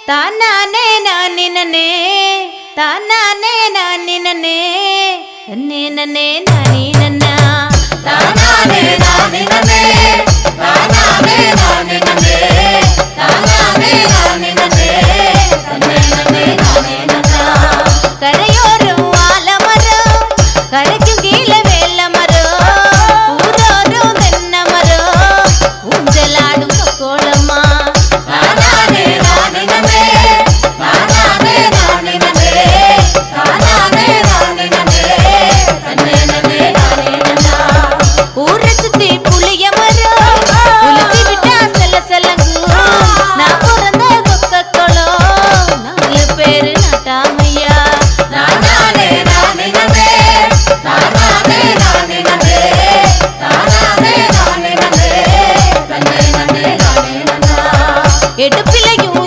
தானானே நானே நனே தானானே நானே நனே நன்னே நன்னே நானே நன்னா தானானே நானே நனே தானானே நானே நனே தானானே நானே நனே நன்னே நன்னே நானே நன்னா கரையோரம் ஆலமரம் கரைக்கும் கீழே வேலமரம் ஊரோரம் தென்னமரம் ஊஞ்சலாடும் கோலமா தானானே நானே நனே தானானே நானே நனே தானானே நானே நனே நன்னே நன்னே நானே நன்னா ஊரை சுத்தி புளிய மரம் உலுத்தி விட்டா செல்ல செல்லங்கும் நான் பிறந்த கொக்கக்குளம் 4 பேரு நாட்டாமையா தானானே நானே நனே தானானே நானே நனே தானானே நானே நனே நன்னே நன்னே நானே நன்னா எடுப்பிலையும்